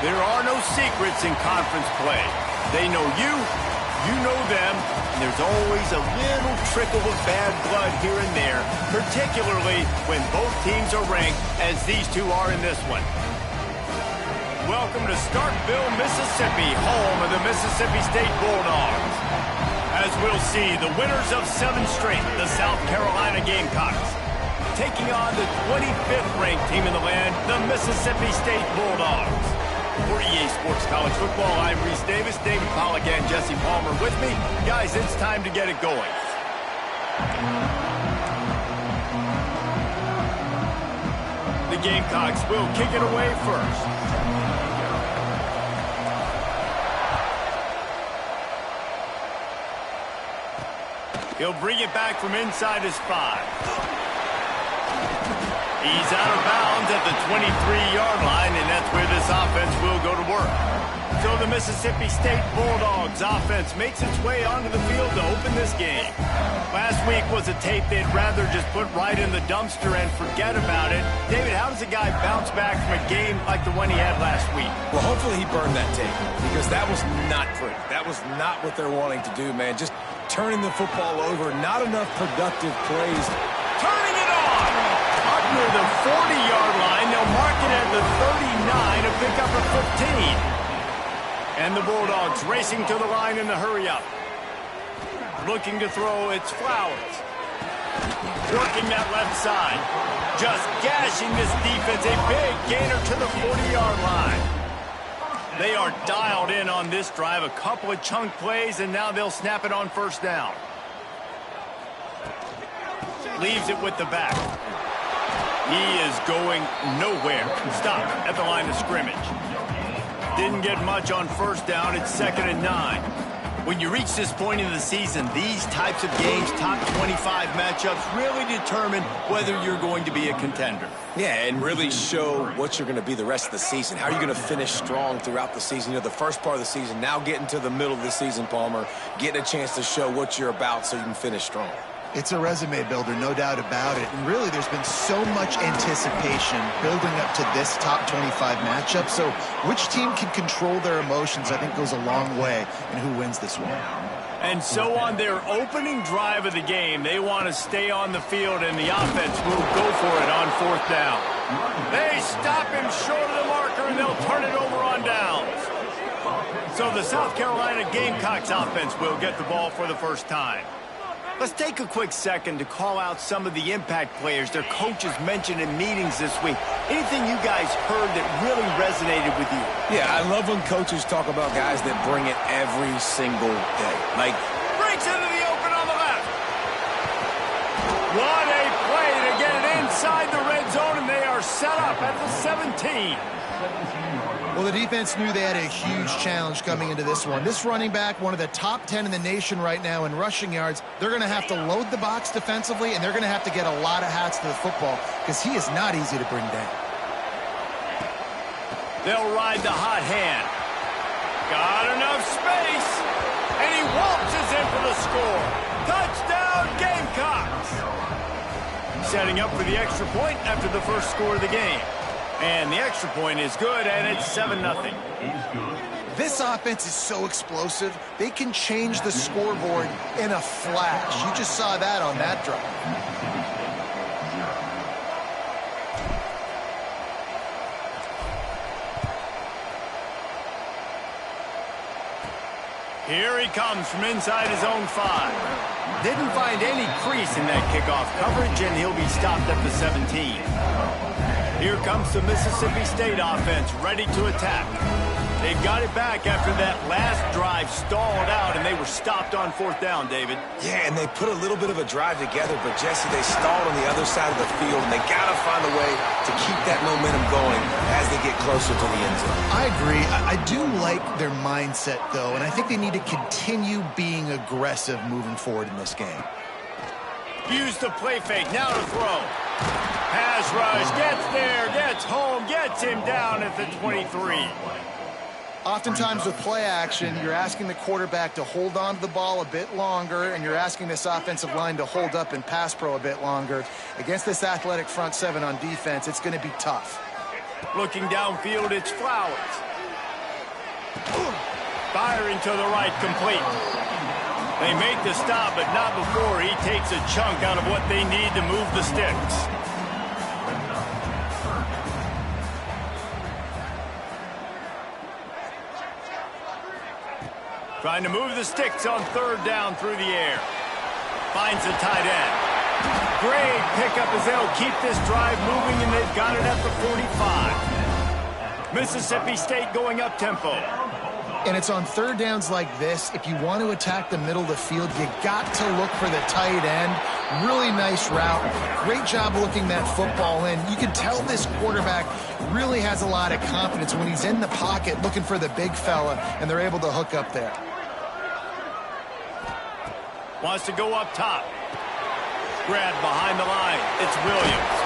There are no secrets in conference play. They know you, you know them, and there's always a little trickle of bad blood here and there, particularly when both teams are ranked as these two are in this one. Welcome to Starkville, Mississippi, home of the Mississippi State Bulldogs. As we'll see, the winners of 7 straight, the South Carolina Gamecocks, taking on the 25th ranked team in the land, the Mississippi State Bulldogs. For EA Sports College Football, I'm Reese Davis, David Pollack, and Jesse Palmer with me. Guys, it's time to get it going. The Gamecocks will kick it away first. He'll bring it back from inside his 5. He's out of bounds at the 23-yard line, and that's where this offense will go to work. So the Mississippi State Bulldogs offense makes its way onto the field to open this game. Last week was a tape they'd rather just put right in the dumpster and forget about it. David, how does a guy bounce back from a game like the one he had last week? Well, hopefully he burned that tape, because that was not pretty. That was not what they're wanting to do, man. Just turning the football over, not enough productive plays. Turning it on! Up near the 40-yard line, they'll mark it at the 39 to pick up a 15. And the Bulldogs racing to the line in the hurry-up. Looking to throw, it's Flowers. Working that left side. Just gashing this defense, a big gainer to the 40-yard line. They are dialed in on this drive, a couple of chunk plays, and now they'll snap it on first down. Leaves it with the back. He is going nowhere. Stop at the line of scrimmage. Didn't get much on first down. It's 2nd and 9. When you reach this point in the season, these types of games, top 25 matchups, really determine whether you're going to be a contender. Yeah, and really show what you're going to be the rest of the season. How are you going to finish strong throughout the season? You know, the first part of the season, now getting to the middle of the season, Palmer, getting a chance to show what you're about so you can finish strong. It's a resume builder, no doubt about it. And really, there's been so much anticipation building up to this top 25 matchup. So which team can control their emotions, I think, goes a long way in who wins this one. And so on their opening drive of the game, they want to stay on the field, and the offense will go for it on 4th down. They stop him short of the marker, and they'll turn it over on downs. So the South Carolina Gamecocks offense will get the ball for the first time. Let's take a quick second to call out some of the impact players their coaches mentioned in meetings this week. Anything you guys heard that really resonated with you? Yeah, I love when coaches talk about guys that bring it every single day. Like, breaks into the open on the left. What a play to get it inside the red zone, and they are set up at the 17. Well, the defense knew they had a huge challenge coming into this one. This running back, one of the top 10 in the nation right now in rushing yards, they're going to have to load the box defensively, and they're going to have to get a lot of hats to the football because he is not easy to bring down. They'll ride the hot hand. Got enough space, and he waltzes in for the score. Touchdown, Gamecocks! Setting up for the extra point after the first score of the game. And the extra point is good, and it's 7-0. This offense is so explosive, they can change the scoreboard in a flash. You just saw that on that drive. Here he comes from inside his own 5. Didn't find any crease in that kickoff coverage, and he'll be stopped at the 17. Here comes the Mississippi State offense, ready to attack. They got it back after that last drive stalled out, and they were stopped on 4th down, David. Yeah, and they put a little bit of a drive together, but, Jesse, they stalled on the other side of the field, and they got to find a way to keep that momentum going as they get closer to the end zone. I agree. I do like their mindset, though, and I think they need to continue being aggressive moving forward in this game. Use the play fake, now to throw. Pass rush, gets there, gets home, gets him down at the 23. Oftentimes with play action, you're asking the quarterback to hold on to the ball a bit longer, and you're asking this offensive line to hold up in pass pro a bit longer. Against this athletic front 7 on defense, it's going to be tough. Looking downfield, it's Flowers. Firing to the right, complete. They make the stop, but not before he takes a chunk out of what they need to move the sticks. Trying to move the sticks on third down through the air. Finds the tight end. Great pickup as they'll keep this drive moving, and they've got it at the 45. Mississippi State going up-tempo. And it's on third downs like this. If you want to attack the middle of the field, you got to look for the tight end. Really nice route. Great job looking that football in. You can tell this quarterback really has a lot of confidence when he's in the pocket looking for the big fella, and they're able to hook up there. Wants to go up top. Grab behind the line. It's Williams.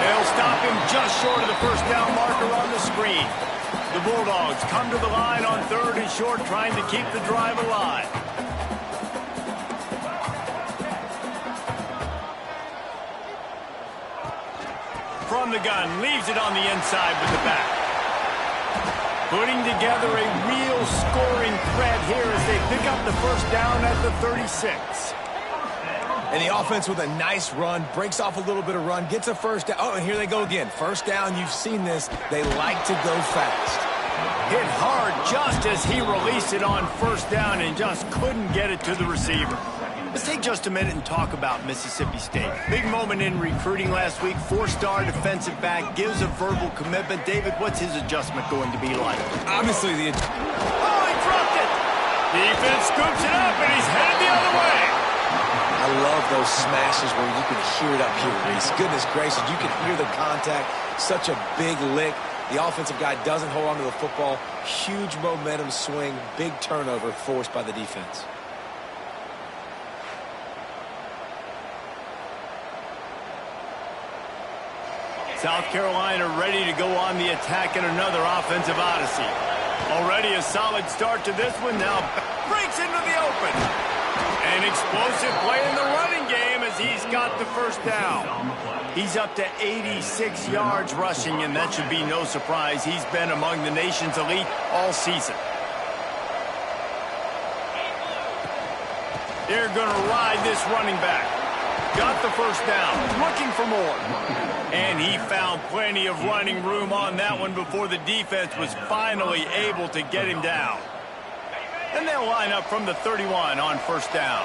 They'll stop him just short of the first down marker on the screen. The Bulldogs come to the line on third and short, trying to keep the drive alive. From the gun, leaves it on the inside with the back. Putting together a real scoring threat here as they pick up the first down at the 36. And the offense with a nice run, breaks off a little bit of run, gets a first down. Oh, and here they go again. First down, you've seen this. They like to go fast. Hit hard just as he released it on first down and just couldn't get it to the receiver. Let's take just a minute and talk about Mississippi State. Big moment in recruiting last week. Four-star defensive back gives a verbal commitment. David, what's his adjustment going to be like? Obviously, Oh, he dropped it! Defense scoops it up, and he's headed the other way. I love those smashes where you can hear it up here, Reese. Goodness gracious, you can hear the contact. Such a big lick. The offensive guy doesn't hold on to the football. Huge momentum swing, big turnover forced by the defense. South Carolina ready to go on the attack in another offensive odyssey. Already a solid start to this one. Now breaks into the open. An explosive play in the running game as he's got the first down. He's up to 86 yards rushing, and that should be no surprise. He's been among the nation's elite all season. They're going to ride this running back. Got the first down, looking for more. And he found plenty of running room on that one before the defense was finally able to get him down. And they'll line up from the 31 on first down.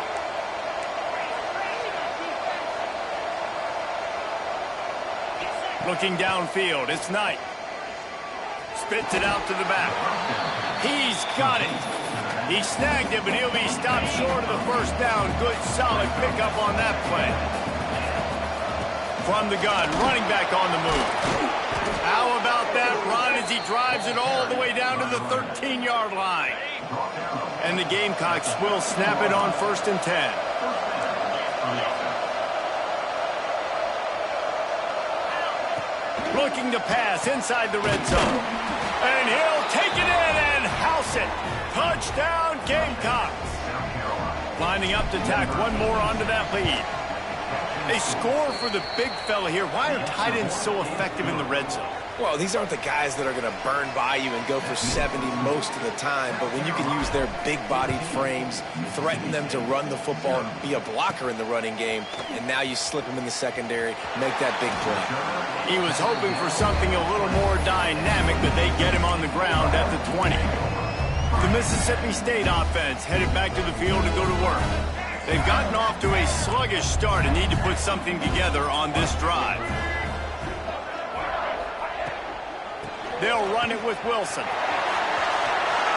Looking downfield, it's Knight. Spits it out to the back. He's got it. He snagged it, but he'll be stopped short of the first down. Good, solid pickup on that play. From the gun, running back on the move. How about that run as he drives it all the way down to the 13-yard line? And the Gamecocks will snap it on 1st and 10. Looking to pass inside the red zone. And he'll take it in and house it. Touchdown, Gamecocks. Lining up to tack one more onto that lead. They score for the big fella here. Why are tight ends so effective in the red zone? Well, these aren't the guys that are going to burn by you and go for 70 most of the time, but when you can use their big-bodied frames, threaten them to run the football and be a blocker in the running game, and now you slip them in the secondary, make that big play. He was hoping for something a little more dynamic, but they get him on the ground at the 20. The Mississippi State offense headed back to the field to go to work. They've gotten off to a sluggish start and need to put something together on this drive. They'll run it with Wilson.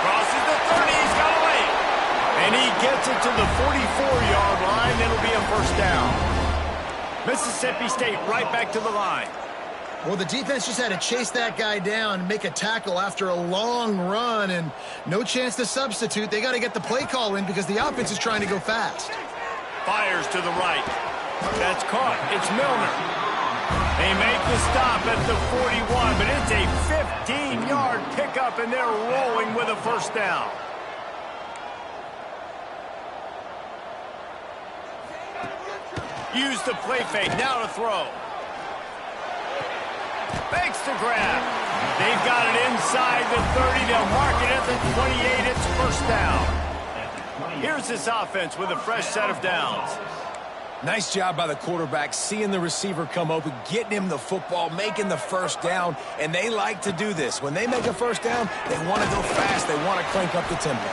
Crosses the 30, he's got away. And he gets it to the 44-yard line. It'll be a first down. Mississippi State right back to the line. Well, the defense just had to chase that guy down and make a tackle after a long run, and no chance to substitute. They got to get the play call in because the offense is trying to go fast. Fires to the right. That's caught. It's Milner. They make the stop at the 41, but it's a 15-yard pickup, and they're rolling with a first down. Use the play fake. Now to throw. Fakes to grab. They've got it inside the 30. They'll mark it at the 28. It's first down. Here's this offense with a fresh set of downs. Nice job by the quarterback, seeing the receiver come open, getting him the football, making the first down, and they like to do this. When they make a first down, they want to go fast. They want to crank up the tempo.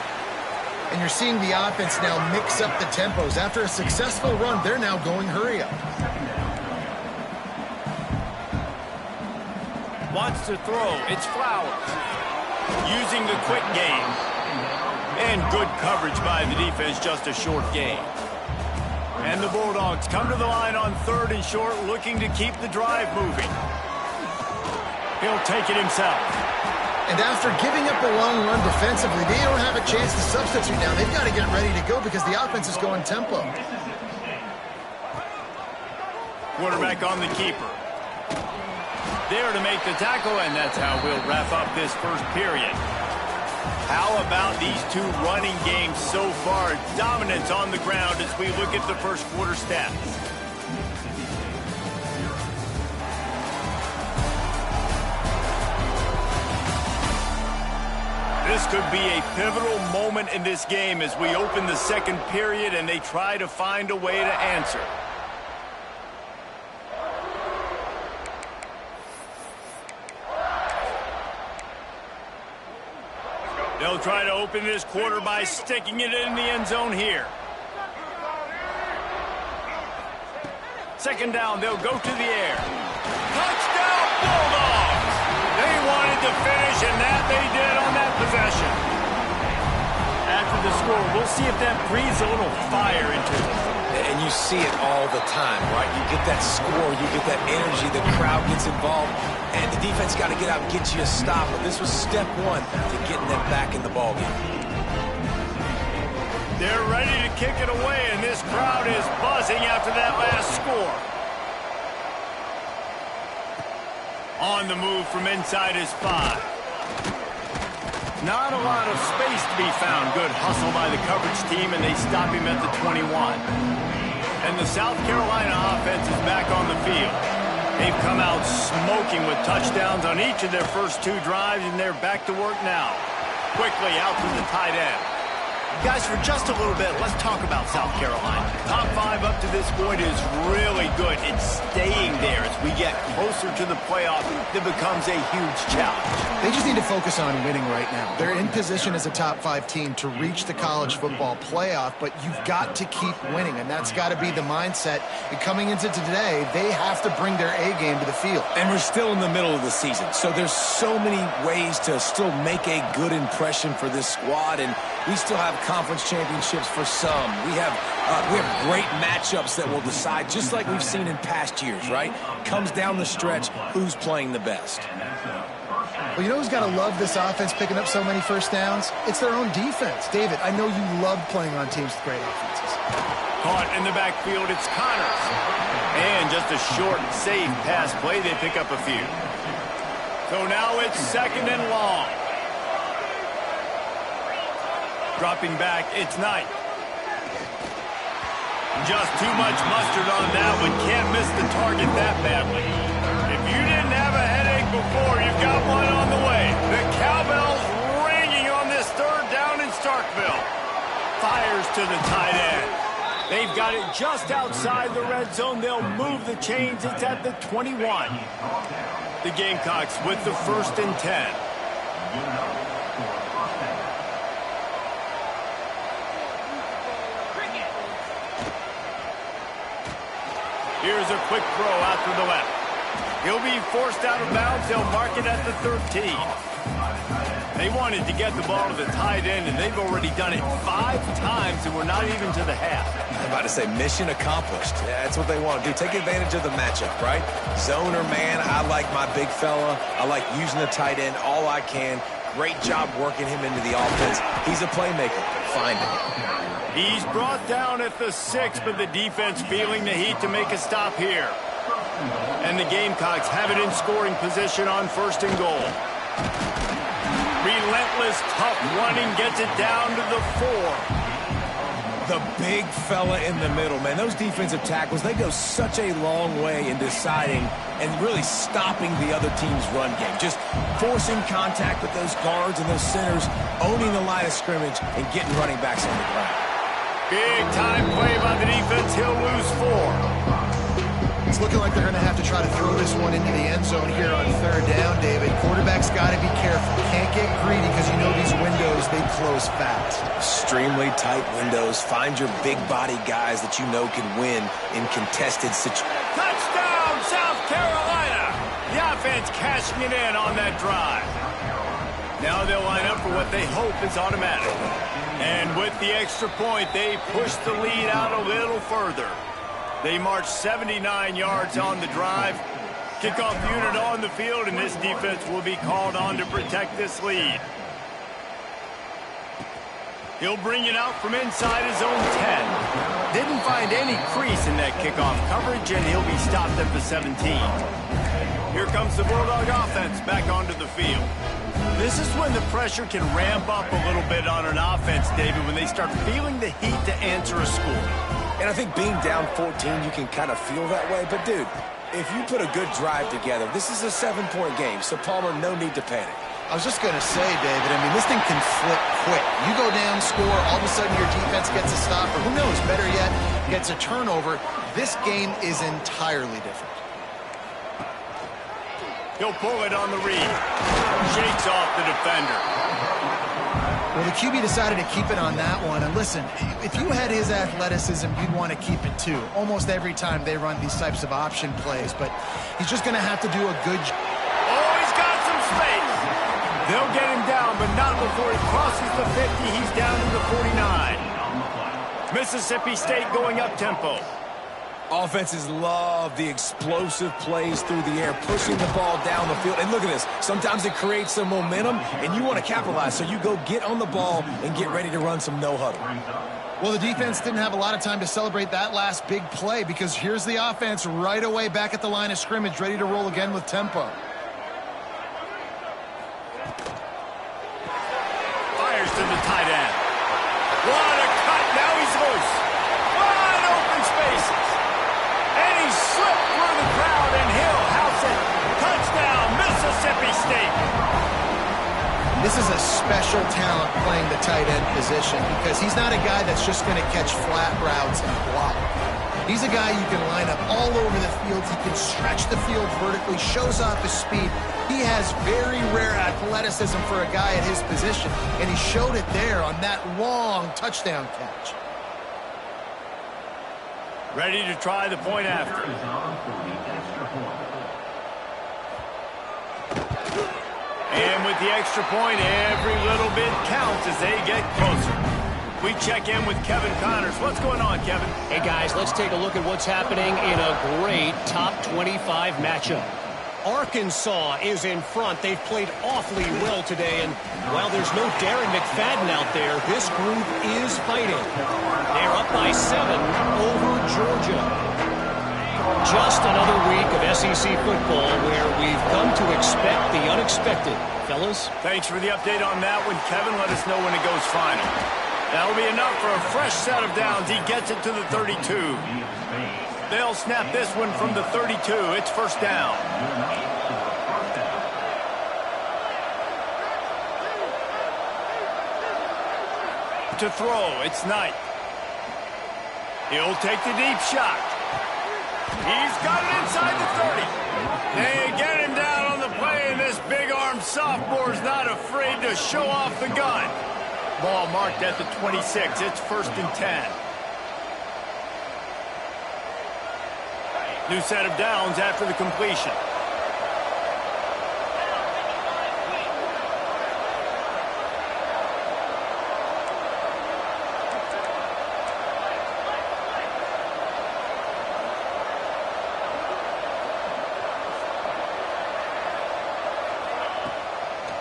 And you're seeing the offense now mix up the tempos. After a successful run, they're now going hurry up. Wants to throw. It's Flowers. Using the quick game. And good coverage by the defense, just a short gain. And the Bulldogs come to the line on 3rd and short, looking to keep the drive moving. He'll take it himself. And after giving up a long run defensively, they don't have a chance to substitute now. They've got to get ready to go because the offense is going tempo. Quarterback on the keeper. There to make the tackle, and that's how we'll wrap up this first period. How about these two running games so far? Dominance on the ground as we look at the first quarter stats. This could be a pivotal moment in this game as we open the second period and they try to find a way to answer. They'll try to open this quarter by sticking it in the end zone here. Second down, they'll go to the air. Touchdown, Bulldogs! They wanted to finish, and that they did on that possession. After the score, we'll see if that breathes a little fire into them. And you see it all the time, right? You get that score, you get that energy, the crowd gets involved, and the defense got to get out and get you a stop. But this was step one to getting them back in the ballgame. They're ready to kick it away, and this crowd is buzzing after that last score. On the move from inside his 5. Not a lot of space to be found. Good hustle by the coverage team, and they stop him at the 21. And the South Carolina offense is back on the field. They've come out smoking with touchdowns on each of their first 2 drives, and they're back to work now. Quickly out to the tight end. Guys, for just a little bit, let's talk about South Carolina. Top 5 up to this point is really good. It's staying there as we get closer to the playoff. That becomes a huge challenge. They just need to focus on winning right now. They're in position as a top 5 team to reach the college football playoff, but you've got to keep winning, and that's got to be the mindset. And coming into today, they have to bring their A game to the field. And we're still in the middle of the season, so there's so many ways to still make a good impression for this squad, and we still have conference championships for some. We have great matchups that will decide, just like we've seen in past years, right? Comes down the stretch, who's playing the best. Well, you know who's got to love this offense picking up so many first downs? It's their own defense. David, I know you love playing on teams with great offenses. Caught in the backfield, it's Connors. And just a short, safe pass play, they pick up a few. So now it's 2nd and long. Dropping back, it's Knight. Just too much mustard on that one. Can't miss the target that badly. If you didn't have a headache before, you've got one on the way. The cowbell's ringing on this 3rd down in Starkville. Fires to the tight end. They've got it just outside the red zone. They'll move the chains. It's at the 21. The Gamecocks with the 1st and 10. Here's a quick throw out to the left. He'll be forced out of bounds. They'll mark it at the 13. They wanted to get the ball to the tight end, and they've already done it 5 times, and we're not even to the half. I'm about to say mission accomplished. Yeah, that's what they want to do. Take advantage of the matchup, right? Zone or man, I like my big fella. I like using the tight end all I can. Great job working him into the offense. He's a playmaker. Find him. He's brought down at the 6, but the defense feeling the heat to make a stop here. And the Gamecocks have it in scoring position on 1st and goal. Relentless, tough running gets it down to the 4. The big fella in the middle, man. Those defensive tackles, they go such a long way in deciding and really stopping the other team's run game. Just forcing contact with those guards and those centers, owning the line of scrimmage, and getting running backs on the ground. Big time play by the defense. He'll lose 4. It's looking like they're going to have to try to throw this one into the end zone here on 3rd down, David. Quarterback's got to be careful. Can't get greedy because you know these windows, they close fast. Extremely tight windows. Find your big body guys that you know can win in contested situations. Touchdown, South Carolina! The offense cashing it in on that drive. Now they'll line up for what they hope is automatic. And with the extra point, they push the lead out a little further. They march 79 yards on the drive. Kickoff unit on the field, and this defense will be called on to protect this lead. He'll bring it out from inside his own 10. Didn't find any crease in that kickoff coverage, and he'll be stopped at the 17. Here comes the Bulldog offense back onto the field. This is when the pressure can ramp up a little bit on an offense, David, when they start feeling the heat to answer a score. And I think being down 14, you can kind of feel that way. But, dude, if you put a good drive together, this is a 7-point game. So, Palmer, no need to panic. I was just going to say, David, I mean, this thing can flip quick. You go down, score, all of a sudden your defense gets a stop, or who knows, better yet, gets a turnover. This game is entirely different. He'll pull it on the read. Shakes off the defender. Well, the QB decided to keep it on that one. And listen, if you had his athleticism, you'd want to keep it too. Almost every time they run these types of option plays. But he's just going to have to do a good job. Oh, he's got some space. They'll get him down, but not before he crosses the 50. He's down to the 49. Mississippi State going up-tempo. Offenses love the explosive plays through the air, pushing the ball down the field. And look at this. Sometimes it creates some momentum, and you want to capitalize. So you go get on the ball and get ready to run some no-huddle. Well, the defense didn't have a lot of time to celebrate that last big play because here's the offense right away back at the line of scrimmage, ready to roll again with tempo. Fires to the tight end. What a cut. Now he's loose. Wide open spaces. And he slipped through the crowd, and he'll house it. Touchdown, Mississippi State. This is a special talent playing the tight end position because he's not a guy that's just going to catch flat routes and block. He's a guy you can line up all over the field. He can stretch the field vertically, shows off his speed. He has very rare athleticism for a guy at his position, and he showed it there on that long touchdown catch. Ready to try the point after. And with the extra point, every little bit counts as they get closer. We check in with Kevin Connors. What's going on, Kevin? Hey, guys, let's take a look at what's happening in a great top 25 matchup. Arkansas is in front. They've played awfully well today, and while there's no Darren McFadden out there, this group is fighting. They're up by 7 over Georgia. Just another week of SEC football where we've come to expect the unexpected. Fellas? Thanks for the update on that one, Kevin. Let us know when it goes final. That'll be enough for a fresh set of downs. He gets it to the 32. They'll snap this one from the 32. It's first down. To throw, it's Knight. He'll take the deep shot. He's got it inside the 30. They get him down on the play, and this big-armed sophomore's not afraid to show off the gun. Ball marked at the 26. It's first and 10. New set of downs after the completion.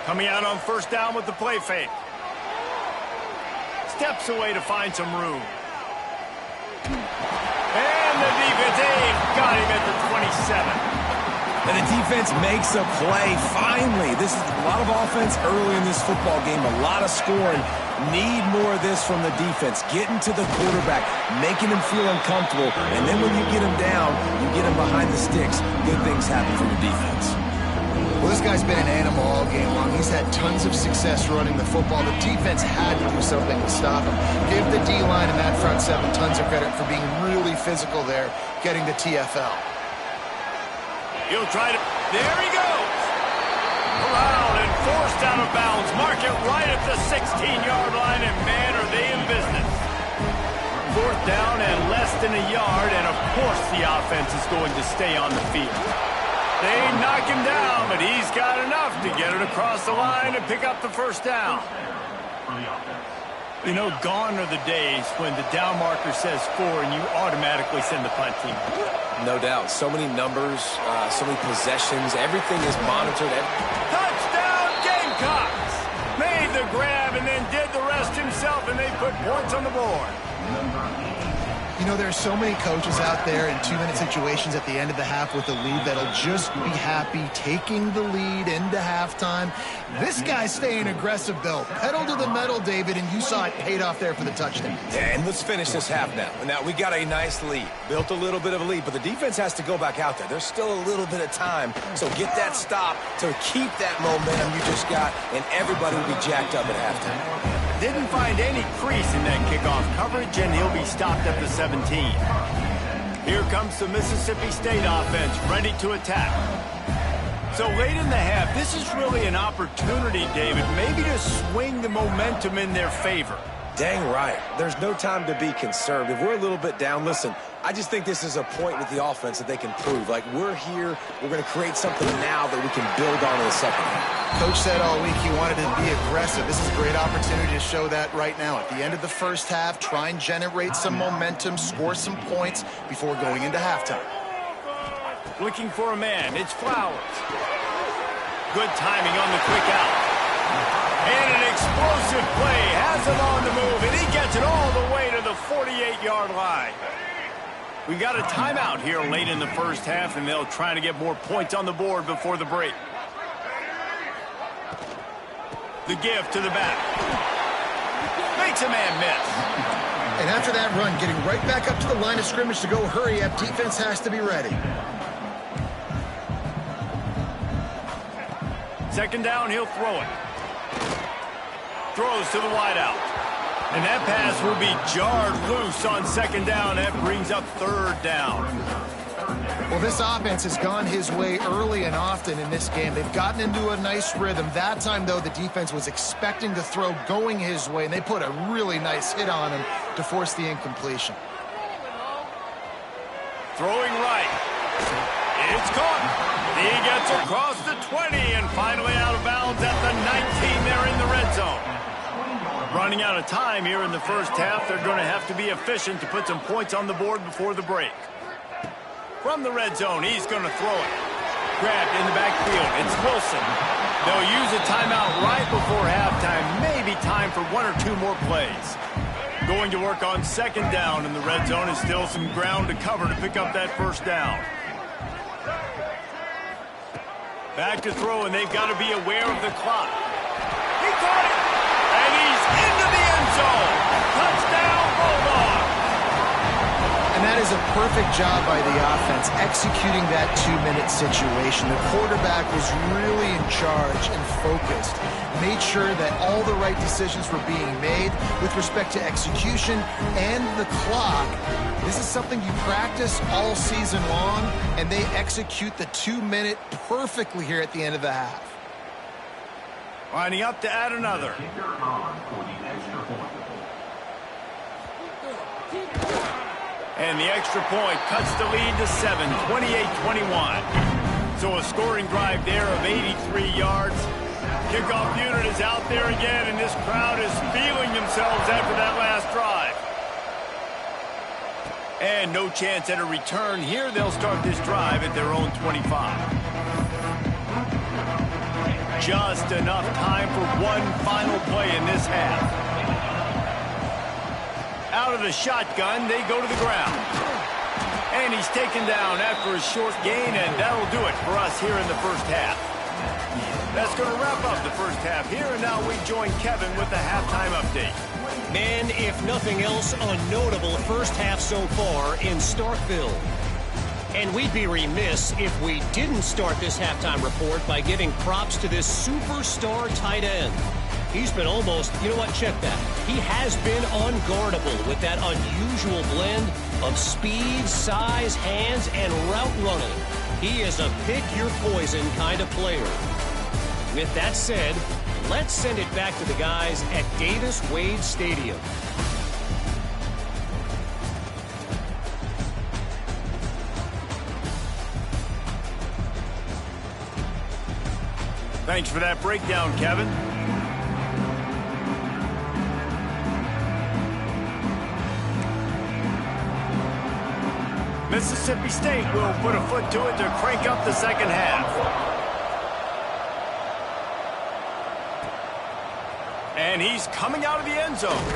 Coming out on first down with the play fake. Steps away to find some room. And the defense, got him at the 27. And the defense makes a play. Finally, this is a lot of offense early in this football game, a lot of scoring. Need more of this from the defense. Getting to the quarterback, making him feel uncomfortable, and then when you get him down, you get him behind the sticks. Good things happen from the defense. Well, this guy's been an animal all game long. He's had tons of success running the football. The defense had to do something to stop him. Give the D-line and that front seven tons of credit for being really physical there, getting the TFL. He'll try to... There he goes! Around and forced out of bounds. Mark it right at the 16-yard line, and man, are they in business. Fourth down and less than a yard, and of course the offense is going to stay on the field. They knock him down, but he's got enough to get it across the line and pick up the first down. You know, gone are the days when the down marker says 4 and you automatically send the punt team. No doubt. So many numbers, so many possessions. Everything is monitored. Touchdown, Gamecocks! Made the grab and then did the rest himself, and they put points on the board. You know, there are so many coaches out there in 2-minute situations at the end of the half with a lead that'll just be happy taking the lead into halftime. This guy's staying aggressive, though. Pedal to the metal, David, and you saw it paid off there for the touchdown. Yeah, and let's finish this half now. Now, we got a nice lead. Built a little bit of a lead, but the defense has to go back out there. There's still a little bit of time, so get that stop to keep that momentum you just got, and everybody will be jacked up at halftime. Didn't find any crease in that kickoff coverage, and he'll be stopped at the 17. Here comes the Mississippi State offense, ready to attack. So late in the half, this is really an opportunity, David, maybe to swing the momentum in their favor. Dang right. There's no time to be concerned. If we're a little bit down, listen, I just think this is a point with the offense that they can prove. Like, we're here, we're going to create something now that we can build on in the second half. Coach said all week he wanted to be aggressive. This is a great opportunity to show that right now. At the end of the first half, try and generate some momentum, score some points before going into halftime. Looking for a man, it's Flowers. Good timing on the quick out. And an explosive play, has him on the move, and he gets it all the way to the 48-yard line. We got a timeout here late in the first half, and they'll try to get more points on the board before the break. The give to the back. Makes a man miss. And after that run, getting right back up to the line of scrimmage to go hurry up, defense has to be ready. Second down, he'll throw it. Throws to the wideout. And that pass will be jarred loose on second down. That brings up third down. Well, this offense has gone his way early and often in this game. They've gotten into a nice rhythm. That time, though, the defense was expecting the throw going his way, and they put a really nice hit on him to force the incompletion. Throwing right. It's caught. He gets across the 20 and finally out of bounds at the 19 there in the red zone. Running out of time here in the first half. They're going to have to be efficient to put some points on the board before the break. From the red zone, he's going to throw it. Grabbed in the backfield. It's Wilson. They'll use a timeout right before halftime. Maybe time for one or two more plays. Going to work on second down in the red zone is still some ground to cover to pick up that first down. Back to throw, and they've got to be aware of the clock. He caught it! And he's into the end zone. Touchdown, Bulldogs! And that is a perfect job by the offense, executing that 2-minute situation. The quarterback was really in charge and focused. Made sure that all the right decisions were being made with respect to execution and the clock. This is something you practice all season long, and they execute the 2-minute perfectly here at the end of the half. Lining up to add another. And the extra point cuts the lead to 7, 28-21. So a scoring drive there of 83 yards. Kickoff unit is out there again, and this crowd is feeling themselves after that last drive. And no chance at a return here. They'll start this drive at their own 25. Just enough time for one final play in this half. Out of the shotgun, they go to the ground. And he's taken down after a short gain, and that'll do it for us here in the first half. That's going to wrap up the first half here, and now we join Kevin with the halftime update. Man, if nothing else, a notable first half so far in Starkville. And we'd be remiss if we didn't start this halftime report by giving props to this superstar tight end. He's been almost, you know what, check that. He has been unguardable with that unusual blend of speed, size, hands, and route running. He is a pick-your-poison kind of player. With that said, let's send it back to the guys at Davis-Wade Stadium. Thanks for that breakdown, Kevin. Mississippi State will put a foot to it to crank up the second half. And he's coming out of the end zone.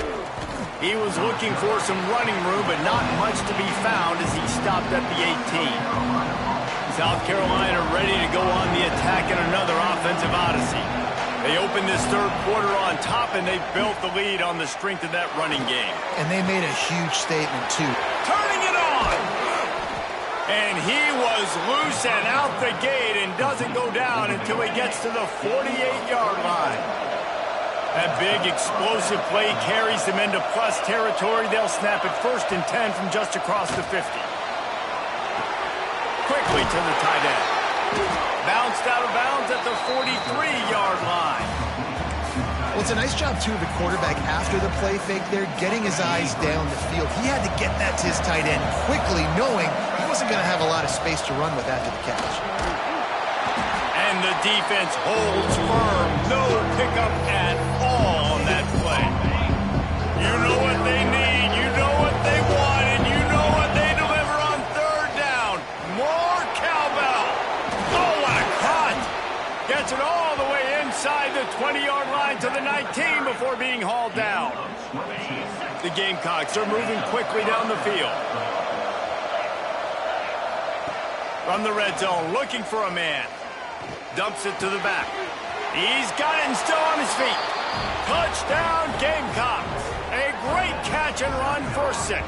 He was looking for some running room, but not much to be found as he stopped at the 18. South Carolina ready to go on the attack in another offensive odyssey. They opened this third quarter on top, and they built the lead on the strength of that running game. And they made a huge statement, too. Turning it on! And he was loose and out the gate and doesn't go down until he gets to the 48-yard line. That big explosive play carries them into plus territory. They'll snap it 1st and 10 from just across the 50. Quickly to the tight end. Bounced out of bounds at the 43-yard line. Well, it's a nice job, too, of the quarterback after the play fake there, getting his eyes down the field. He had to get that to his tight end quickly, knowing he wasn't going to have a lot of space to run with after the catch. And the defense holds firm. No pickup at all on that play. You know what they need. You know what they want. And you know what they deliver on third down. More cowbell. Oh, what a cut. Gets it all the way inside the 20-yard line to the 19 before being hauled down. The Gamecocks are moving quickly down the field. From the red zone, looking for a man. Dumps it to the back. He's got it and still on his feet. Touchdown, Gamecocks. A great catch and run for 6.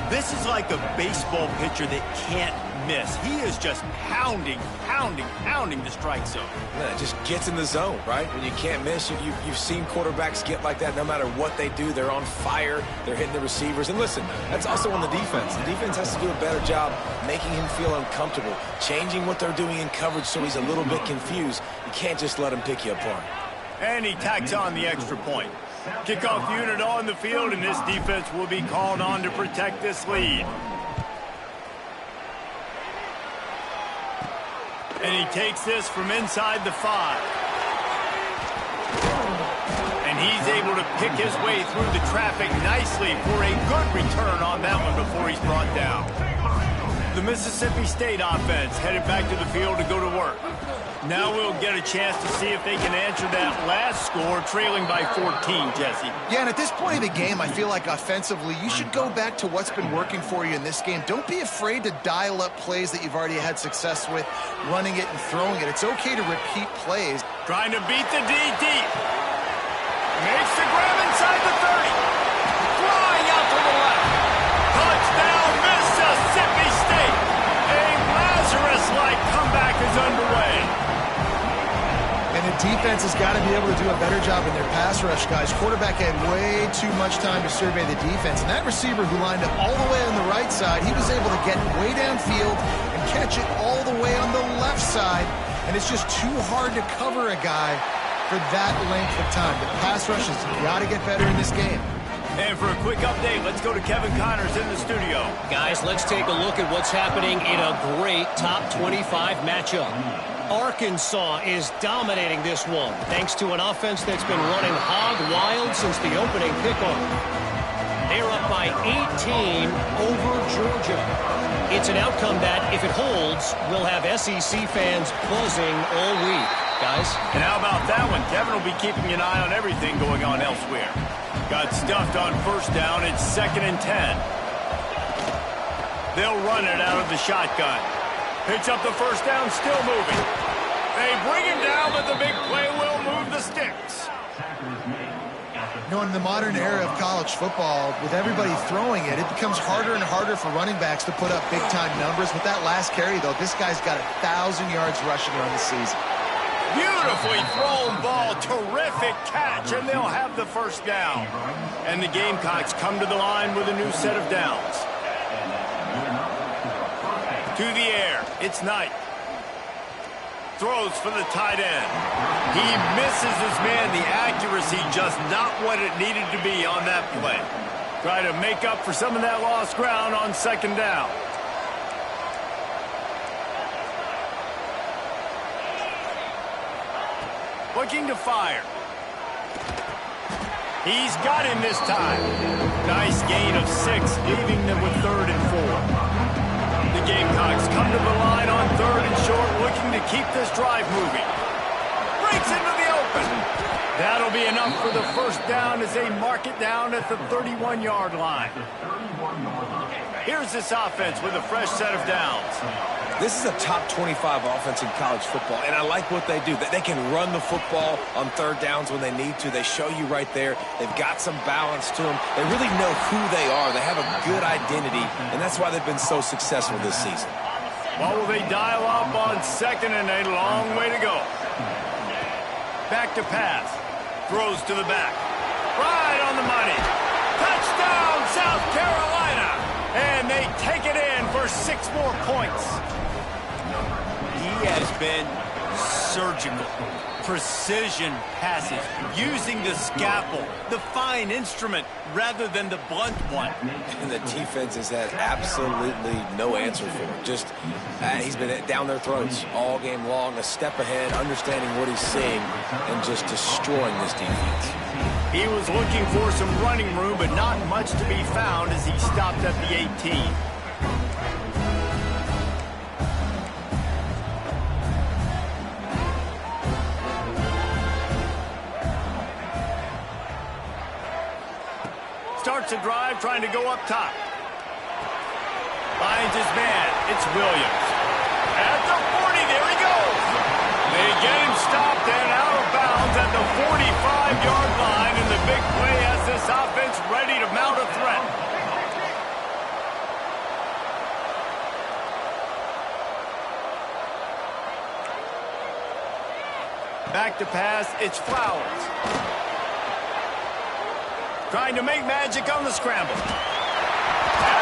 This is like a baseball pitcher that can't miss. He is just pounding the strike zone. Yeah, it just gets in the zone, right? When you can't miss, you've seen quarterbacks get like that no matter what they do. They're on fire. They're hitting the receivers. And listen, that's also on the defense. The defense has to do a better job making him feel uncomfortable, changing what they're doing in coverage so he's a little bit confused. You can't just let him pick you apart. And he tacks on the extra point. Kickoff unit on the field, and this defense will be called on to protect this lead. And he takes this from inside the 5. And he's able to pick his way through the traffic nicely for a good return on that one before he's brought down. The Mississippi State offense headed back to the field to go to work. Now we'll get a chance to see if they can answer that last score, trailing by 14, Jesse. Yeah, and at this point of the game, I feel like offensively, you should go back to what's been working for you in this game. Don't be afraid to dial up plays that you've already had success with, running it and throwing it. It's okay to repeat plays. Trying to beat the D deep. Makes the grab inside the 30. Flying out to the left. Touchdown, Mississippi State. A Lazarus-like comeback is underway. And the defense has got to be able to do a better job in their pass rush, guys. Quarterback had way too much time to survey the defense. And that receiver who lined up all the way on the right side, he was able to get way downfield and catch it all the way on the left side. And it's just too hard to cover a guy for that length of time. The pass rush has got to get better in this game. And for a quick update, let's go to Kevin Connors in the studio. Guys, let's take a look at what's happening in a great top 25 matchup. Arkansas is dominating this one, thanks to an offense that's been running hog wild since the opening kickoff. They're up by 18 over Georgia. It's an outcome that, if it holds, will have SEC fans buzzing all week. Guys? And how about that one? Kevin will be keeping an eye on everything going on elsewhere. Got stuffed on first down. It's 2nd and 10. They'll run it out of the shotgun. Picks up the first down, still moving. They bring him down, but the big play will move the sticks. You know, in the modern era of college football, with everybody throwing it, it becomes harder and harder for running backs to put up big-time numbers. With that last carry, though, this guy's got 1,000 yards rushing on the season. Beautifully thrown ball, terrific catch, and they'll have the first down. And the Gamecocks come to the line with a new set of downs. To the air, it's Knight. Throws for the tight end. He misses his man. The accuracy just not what it needed to be on that play. Try to make up for some of that lost ground on second down. Looking to fire. He's got him this time. Nice gain of 6, leaving them with 3rd and 4. The Gamecocks come to the line on 3rd and short, looking to keep this drive moving. Breaks into the open. That'll be enough for the first down as they mark it down at the 31-yard line. Here's this offense with a fresh set of downs. This is a top 25 offense in college football, and I like what they do. They can run the football on 3rd downs when they need to. They show you right there. They've got some balance to them. They really know who they are. They have a good identity, and that's why they've been so successful this season. What will they dial up on 2nd and a long way to go? Back to pass. Throws to the back. Right on the money. Touchdown, South Carolina! And they take it in for 6 more points. He has been surgical. Precision passes, using the scalpel, the fine instrument, rather than the blunt one. And the defense has had absolutely no answer for him. Just, he's been down their throats all game long, a step ahead, understanding what he's seeing, and just destroying this defense. He was looking for some running room, but not much to be found as he stopped at the 18. Starts a drive trying to go up top. Finds his man. It's Williams. At the 40, there he goes. They get him stopped and out of bounds at the 45-yard line, and the big play has this offense ready to mount a threat. Back to pass, it's Flowers. Trying to make magic on the scramble. At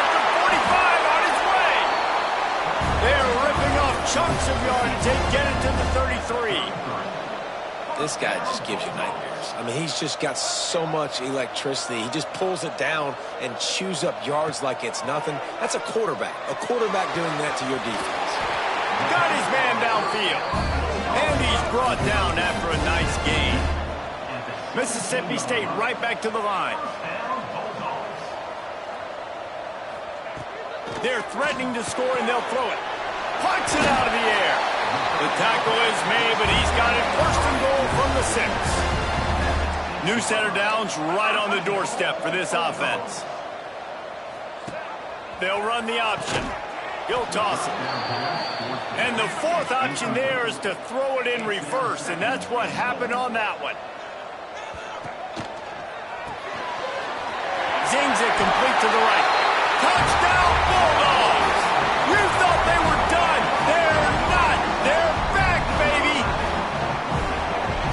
the 45, on his way. They're ripping off chunks of yardage. They get it to the 33. This guy just gives you nightmares. I mean, he's just got so much electricity. He just pulls it down and chews up yards like it's nothing. That's a quarterback. A quarterback doing that to your defense. Got his man downfield. And he's brought down after a nice gain. Mississippi State right back to the line. They're threatening to score, and they'll throw it. Punts it out of the air. The tackle is made, but he's got it 1st and goal from the 6. New set of downs right on the doorstep for this offense. They'll run the option. He'll toss it. And the 4th option there is to throw it in reverse, and that's what happened on that one. Zings it complete to the right. Touchdown, Bulldogs! You thought they were done. They're not. They're back, baby.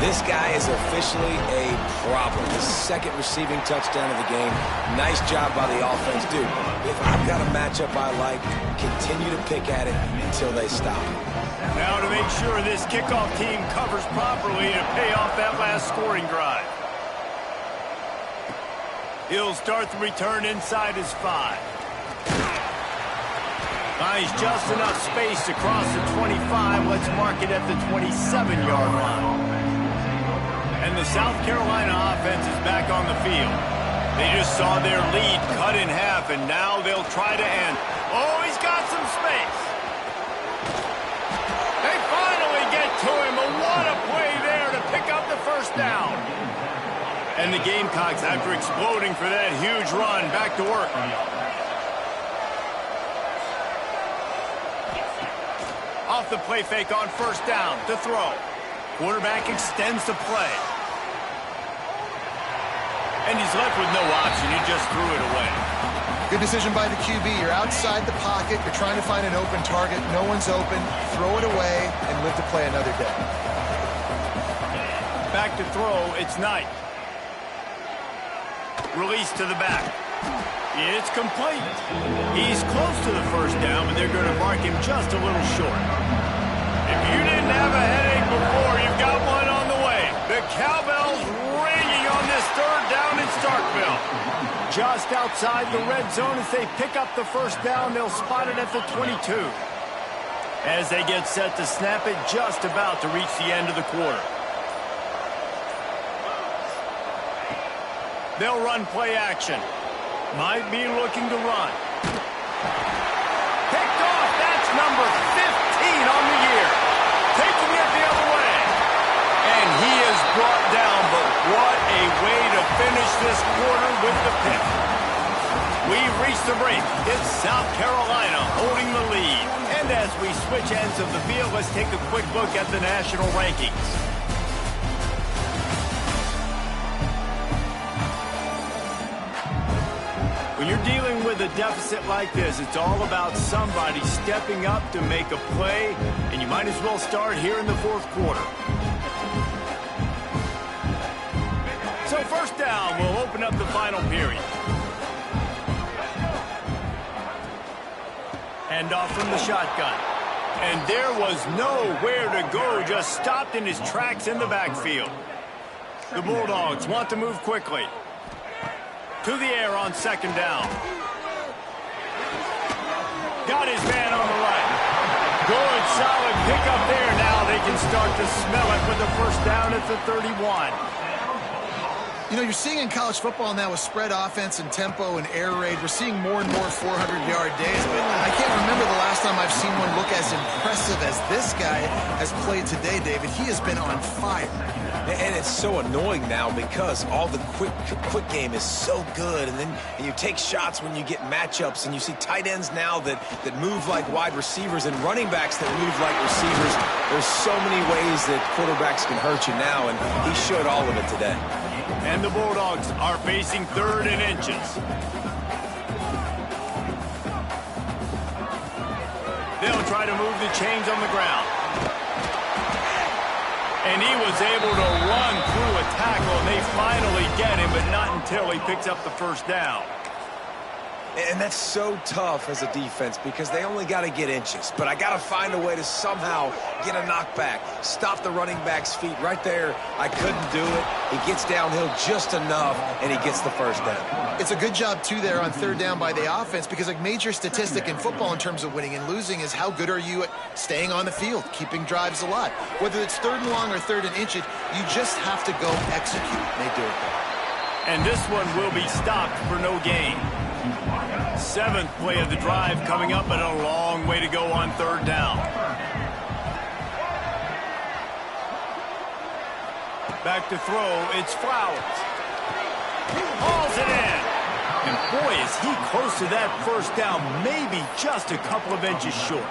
This guy is officially a problem. His 2nd receiving touchdown of the game. Nice job by the offense. Dude, if I've got a matchup I like, continue to pick at it until they stop. Now to make sure this kickoff team covers properly to pay off that last scoring drive. He'll start the return inside his 5. Finds just enough space to cross the 25. Let's mark it at the 27-yard line. And the South Carolina offense is back on the field. They just saw their lead cut in half, and now they'll try to end. Oh, he's got some space. They finally get to him. A what a play there to pick up the first down. And the Gamecocks, after exploding for that huge run, back to work. Off the play fake on first down to throw. Quarterback extends the play. And he's left with no option. He just threw it away. Good decision by the QB. You're outside the pocket. You're trying to find an open target. No one's open. Throw it away and live to play another day. Back to throw. It's Knight. Release to the back. It's complete. He's close to the first down, but they're going to mark him just a little short. If you didn't have a headache before, you've got one on the way. The cowbell's ringing on this third down in Starkville. Just outside the red zone as they pick up the first down, they'll spot it at the 22. As they get set to snap it, just about to reach the end of the quarter. They'll run play action. Might be looking to run. Picked off. That's number 15 on the year. Taking it the other way. And he is brought down, but what a way to finish this quarter with the pick. We've reached the break. It's South Carolina holding the lead. And as we switch ends of the field, let's take a quick look at the national rankings. When you're dealing with a deficit like this, it's all about somebody stepping up to make a play, and you might as well start here in the fourth quarter. So first down, we'll open up the final period. Hand off from the shotgun. And there was nowhere to go, just stopped in his tracks in the backfield. The Bulldogs want to move quickly. To the air on second down. Got his man on the right. Good, solid pickup there. Now they can start to smell it with the first down at the 31. You know, you're seeing in college football now with spread offense and tempo and air raid, we're seeing more and more 400-yard days, but I can't remember the last time I've seen one look as impressive as this guy has played today, David. He has been on fire. And it's so annoying now because all the quick game is so good, and then you take shots when you get matchups, and you see tight ends now that move like wide receivers and running backs that move like receivers. There's so many ways that quarterbacks can hurt you now, and he showed all of it today. And the Bulldogs are facing third and inches. They'll try to move the chains on the ground. And he was able to run through a tackle, and they finally get him, but not until he picks up the first down. And that's so tough as a defense because they only got to get inches. But I got to find a way to somehow get a knockback, stop the running back's feet right there. I couldn't do it. He gets downhill just enough, and he gets the first down. It's a good job, too, there on third down by the offense because a major statistic in football in terms of winning and losing is how good are you at staying on the field, keeping drives alive. Whether it's third and long or third and inches, you just have to go execute. They do it there. And this one will be stopped for no gain. Seventh play of the drive coming up, and a long way to go on third down. Back to throw, it's Flowers. Hauls it in. And boy, is he close to that first down, maybe just a couple of inches short.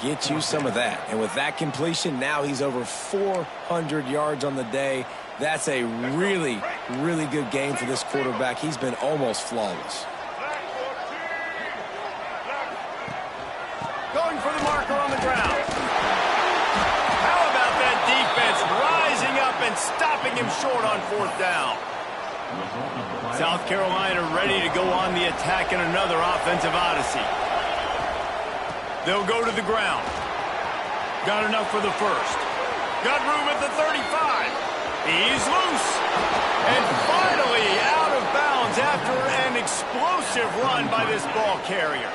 Get you some of that. And with that completion, now he's over 400 yards on the day. That's a really, really good game for this quarterback. He's been almost flawless. Going for the marker on the ground. How about that defense rising up and stopping him short on fourth down? South Carolina ready to go on the attack in another offensive odyssey. They'll go to the ground. Got enough for the first. Got room at the 35. He's loose. And finally out of bounds after an explosive run by this ball carrier.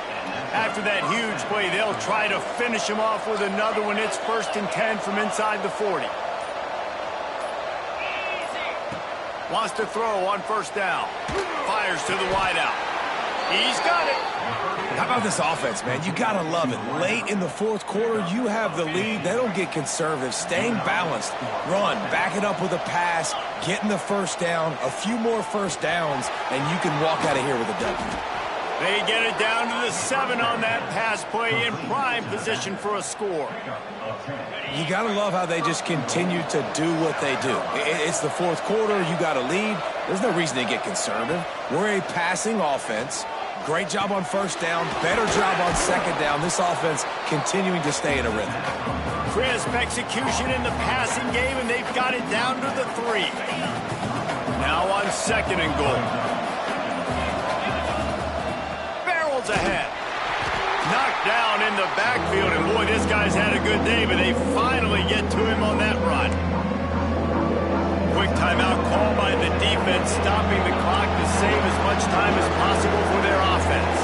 After that huge play, they'll try to finish him off with another one. It's 1st and 10 from inside the 40. Wants to throw on first down. Fires to the wideout. He's got it. How about this offense, man? You got to love it. Late in the fourth quarter, you have the lead. They don't get conservative. Staying balanced. Run. Back it up with a pass. Getting the first down. A few more first downs, and you can walk out of here with a W. They get it down to the 7 on that pass play in prime position for a score. You got to love how they just continue to do what they do. It's the fourth quarter. You got a lead. There's no reason to get conservative. We're a passing offense. Great job on first down. Better job on second down. This offense continuing to stay in a rhythm. Crisp execution in the passing game, and they've got it down to the 3. Now on 2nd and goal. Barrels ahead. Knocked down in the backfield, and boy, this guy's had a good day, but they finally get to him on that run. Quick timeout call by the defense, stopping the clock to save as much time as possible for their offense.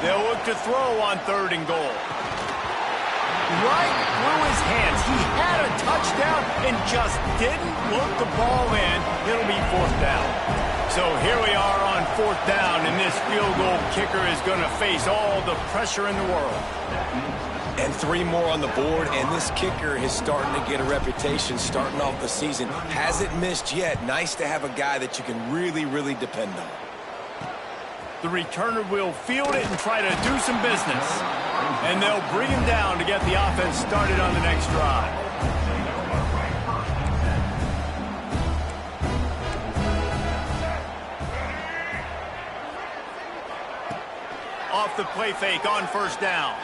They'll look to throw on 3rd and goal. Right through his hands. He had a touchdown and just didn't load the ball in. It'll be 4th down. So here we are on 4th down, and this field goal kicker is going to face all the pressure in the world. And 3 more on the board, and this kicker is starting to get a reputation starting off the season. Hasn't missed yet. Nice to have a guy that you can really, really depend on. The returner will field it and try to do some business. And they'll bring him down to get the offense started on the next drive. Off the play fake on 1st down.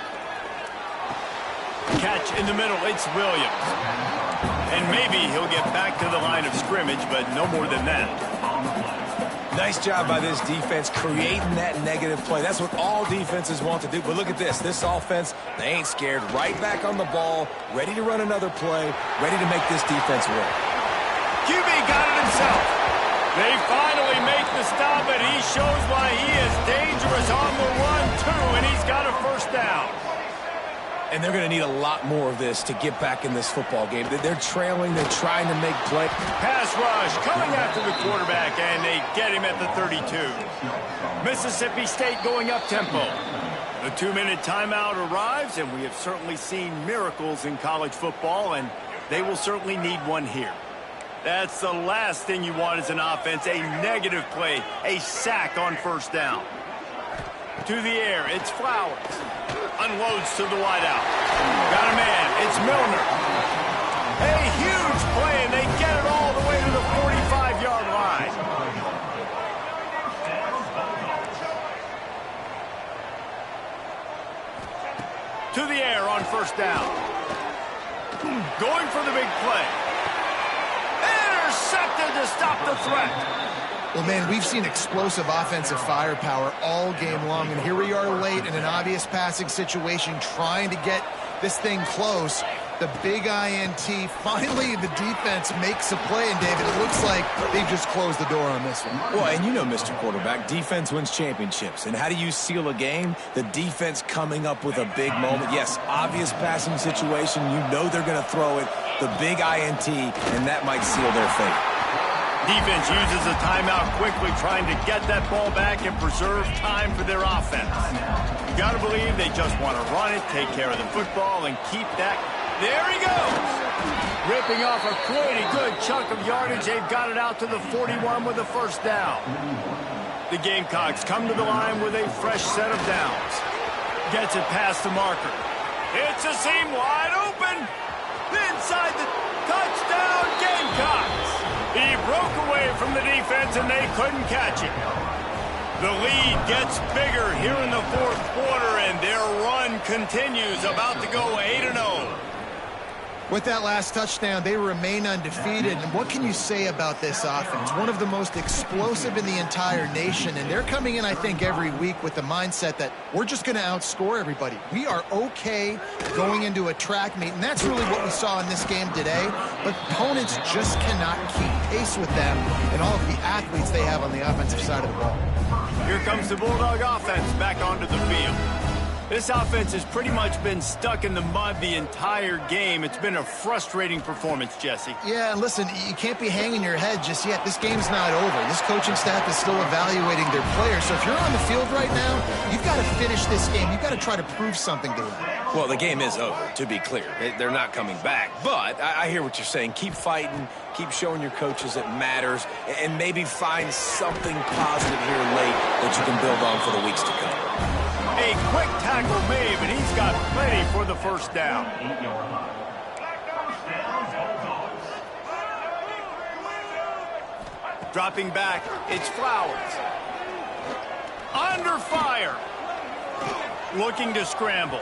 Catch in the middle, it's Williams. And maybe he'll get back to the line of scrimmage, but no more than that. Nice job by this defense creating that negative play. That's what all defenses want to do. But look at this. This offense, they ain't scared. Right back on the ball, ready to run another play, ready to make this defense work. QB got it himself. They finally make the stop, and he shows why he is dangerous on the run, too, and he's got a 1st down. And they're going to need a lot more of this to get back in this football game. They're trailing. They're trying to make play. Pass rush coming after the quarterback, and they get him at the 32. Mississippi State going up-tempo. The 2-minute timeout arrives, and we have certainly seen miracles in college football, and they will certainly need one here. That's the last thing you want as an offense, a negative play, a sack on 1st down. To the air, it's Flowers. Unloads to the wideout. Got a man, it's Milner. A huge play, and they get it all the way to the 45-yard line. To the air on 1st down. Going for the big play. Intercepted to stop the threat. Well, man, we've seen explosive offensive firepower all game long, and here we are late in an obvious passing situation trying to get this thing close. The big INT, finally the defense makes a play, and David, it looks like they've just closed the door on this one. Well, and you know, Mr. Quarterback, defense wins championships. And how do you seal a game? The defense coming up with a big moment. Yes, obvious passing situation. You know they're going to throw it. The big INT, and that might seal their fate. Defense uses a timeout quickly, trying to get that ball back and preserve time for their offense. You got to believe they just want to run it, take care of the football, and keep that. There he goes. Ripping off a pretty good chunk of yardage. They've got it out to the 41 with a 1st down. The Gamecocks come to the line with a fresh set of downs. Gets it past the marker. It's a seam wide open. Inside the touchdown Gamecocks. He broke away from the defense, and they couldn't catch it. The lead gets bigger here in the 4th quarter, and their run continues, about to go 8-0. With that last touchdown, they remain undefeated. And what can you say about this offense? One of the most explosive in the entire nation. And they're coming in, I think, every week with the mindset that we're just going to outscore everybody. We are okay going into a track meet. And that's really what we saw in this game today. But opponents just cannot keep pace with them and all of the athletes they have on the offensive side of the ball. Here comes the Bulldog offense back onto the field. This offense has pretty much been stuck in the mud the entire game. It's been a frustrating performance, Jesse. Yeah, and listen, you can't be hanging your head just yet. This game's not over. This coaching staff is still evaluating their players. So if you're on the field right now, you've got to finish this game. You've got to try to prove something to them. Well, the game is over, to be clear. They're not coming back. But I hear what you're saying. Keep fighting. Keep showing your coaches it matters. And maybe find something positive here late that you can build on for the weeks to come. A quick tackle made, but he's got plenty for the first down. Dropping back, it's Flowers. Under fire. Looking to scramble.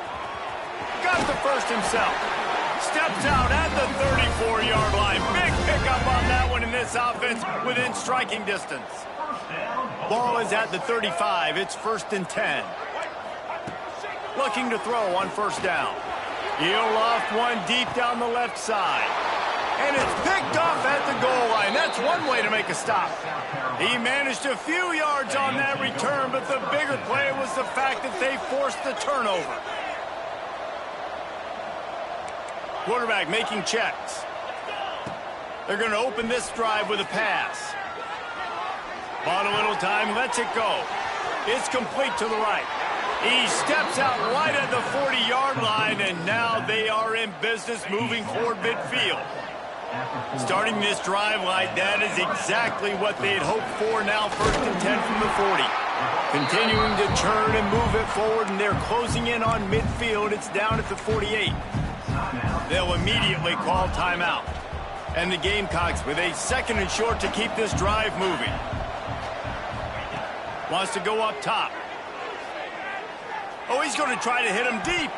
Got the first himself. Steps out at the 34-yard line. Big pickup on that one in this offense within striking distance. Ball is at the 35. It's 1st and 10. Looking to throw on first down. He'll loft one deep down the left side. And it's picked off at the goal line. That's one way to make a stop. He managed a few yards on that return, but the bigger play was the fact that they forced the turnover. Quarterback making checks. They're going to open this drive with a pass. Bought a little time, lets it go. It's complete to the right. He steps out right at the 40-yard line, and now they are in business moving forward midfield. Starting this drive like that is exactly what they had hoped for. Now 1st and 10 from the 40. Continuing to turn and move it forward, and they're closing in on midfield. It's down at the 48. They'll immediately call timeout. And the Gamecocks with a 2nd and short to keep this drive moving. Wants to go up top. Oh, he's going to try to hit him deep.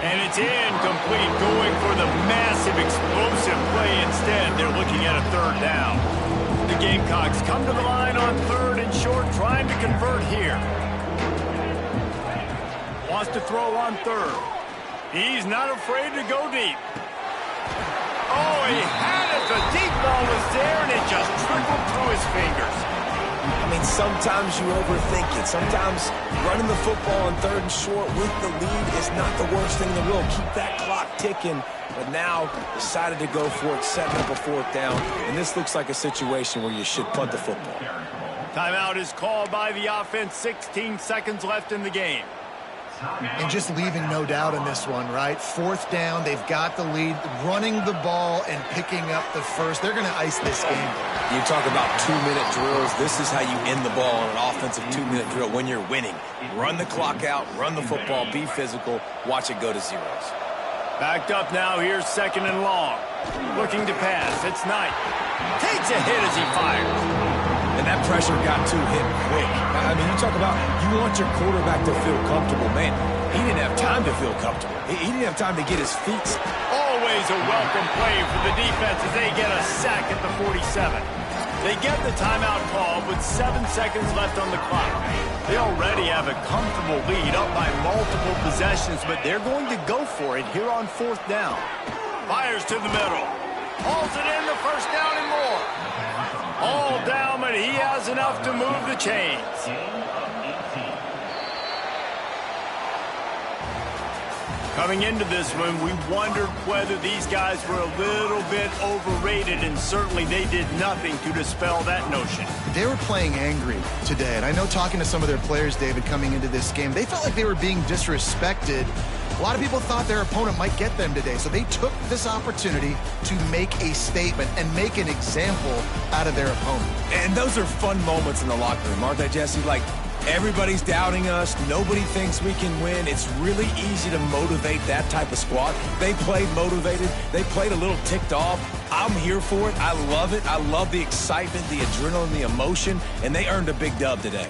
And it's incomplete, going for the massive explosive play instead. They're looking at a 3rd down. The Gamecocks come to the line on 3rd and short, trying to convert here. Wants to throw on 3rd. He's not afraid to go deep. Oh, he had it. The deep ball was there, and it just trickled through his fingers. I mean, sometimes you overthink it. Sometimes running the football on 3rd and short with the lead is not the worst thing in the world. Keep that clock ticking. But now decided to go for it, setting up a 4th down. And this looks like a situation where you should punt the football. Timeout is called by the offense. 16 seconds left in the game. And just leaving no doubt in this one, right? 4th down, they've got the lead, running the ball and picking up the first. They're going to ice this game. You talk about 2-minute drills. This is how you end the ball on an offensive 2-minute drill when you're winning. Run the clock out, run the football, be physical, watch it go to zeros. Backed up now, here's 2nd and long. Looking to pass, it's Knight. Takes a hit as he fires. And that pressure got to him quick. I mean, you talk about you want your quarterback to feel comfortable. Man, he didn't have time to feel comfortable. He didn't have time to get his feet. Always a welcome play for the defense as they get a sack at the 47. They get the timeout call with 7 seconds left on the clock. They already have a comfortable lead up by multiple possessions, but they're going to go for it here on 4th down. Fires to the middle. Hauls it in, the 1st down and more. All down, but he has enough to move the chains. Coming into this one, we wondered whether these guys were a little bit overrated, and certainly they did nothing to dispel that notion. They were playing angry today, and I know talking to some of their players, David, coming into this game, they felt like they were being disrespected. A lot of people thought their opponent might get them today, so they took this opportunity to make a statement and make an example out of their opponent. And those are fun moments in the locker room, aren't they, Jesse? Like, everybody's doubting us. Nobody thinks we can win. It's really easy to motivate that type of squad. They played motivated. They played a little ticked off. I'm here for it. I love it. I love the excitement, the adrenaline, the emotion, and they earned a big dub today.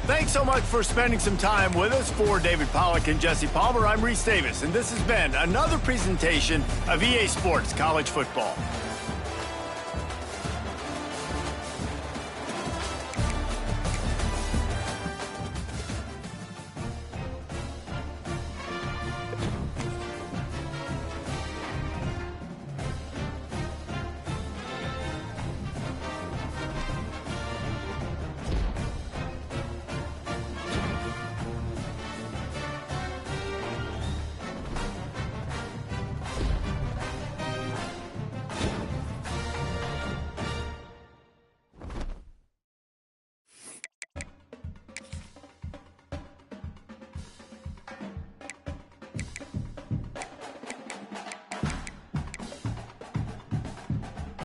Thanks so much for spending some time with us. For David Pollack and Jesse Palmer, I'm Reese Davis, and this has been another presentation of EA Sports College Football.